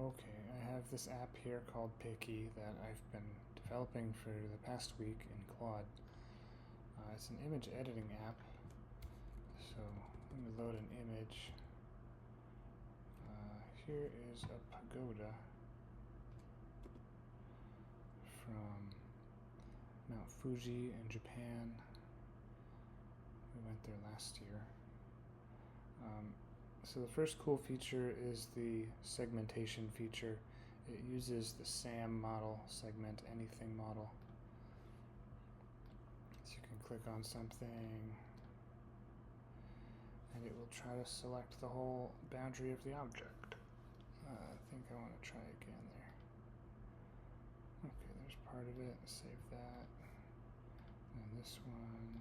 Okay, I have this app here called Picky that I've been developing for the past week in Claude. It's an image editing app, so let me load an image. Here is a pagoda from Mount Fuji in Japan. We went there last year. So the first cool feature is the segmentation feature. It uses the SAM model, segment anything model. So you can click on something and it will try to select the whole boundary of the object. I think I want to try again there. Okay, there's part of it. Save that. And this one.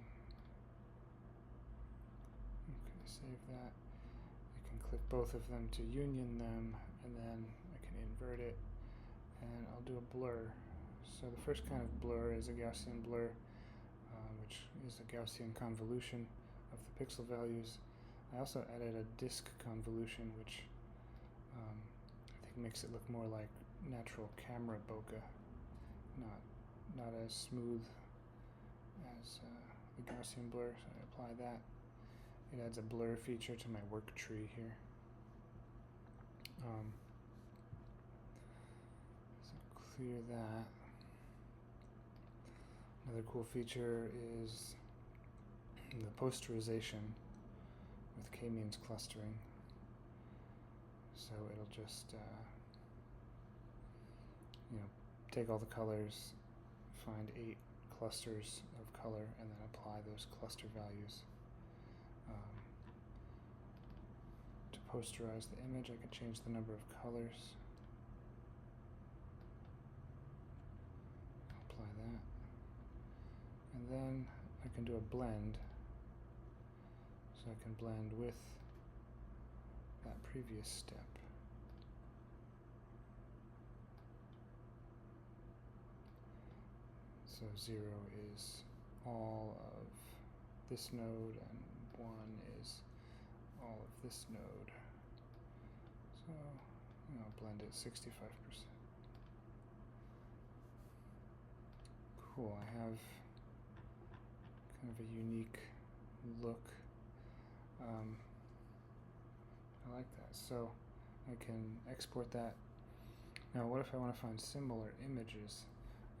Okay, save that. I can click both of them to union them, and then I can invert it, and I'll do a blur. So the first kind of blur is a Gaussian blur, which is a Gaussian convolution of the pixel values. I also added a disk convolution, which I think makes it look more like natural camera bokeh, not as smooth as the Gaussian blur. So I apply that. It adds a blur feature to my work tree here. So clear that. Another cool feature is the posterization with k-means clustering. So it'll just take all the colors, find 8 clusters of color, and then apply those cluster values. To posterize the image, I can change the number of colors. Apply that. And then I can do a blend. So I can blend with that previous step. So 0 is all of this node, and 1 is all of this node. So I'll blend it 65%. Cool, I have kind of a unique look. I like that. So I can export that. Now what if I want to find similar images?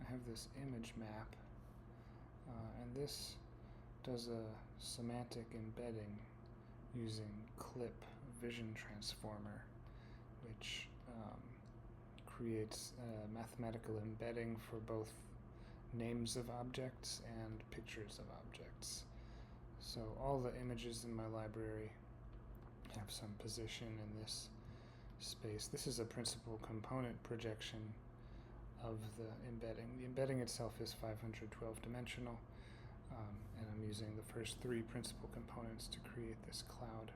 I have this image map, and this does a semantic embedding using Clip Vision Transformer, which creates a mathematical embedding for both names of objects and pictures of objects. So all the images in my library have some position in this space. This is a principal component projection of the embedding. The embedding itself is 512 dimensional, and I'm using the first 3 principal components to create this cloud.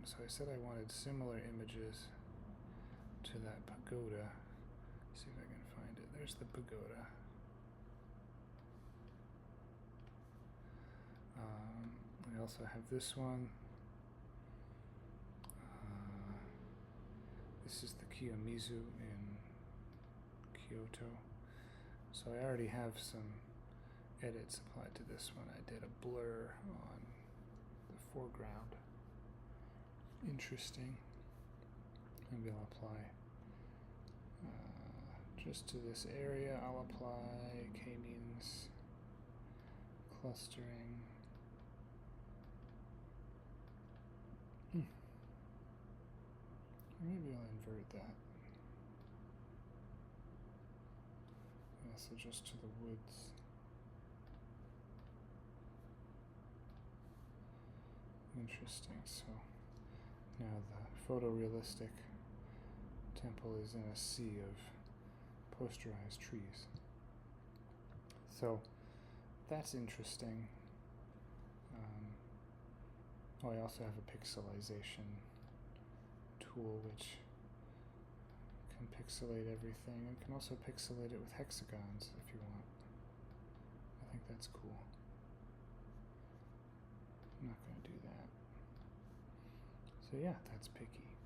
So I said I wanted similar images to that pagoda. See if I can find it. There's the pagoda. I also have this one. This is the Kiyomizu in Kyoto. So I already have some edits applied to this one. I did a blur on the foreground. Interesting. Maybe I'll apply just to this area. I'll apply k-means clustering. Maybe I'll invert that. So just to the woods. Interesting. So now the photorealistic temple is in a sea of posterized trees. So that's interesting. I also have a pixelization tool which can pixelate everything, and can also pixelate it with hexagons if you want. I think that's cool. I'm not going to do that. So yeah, that's Picky.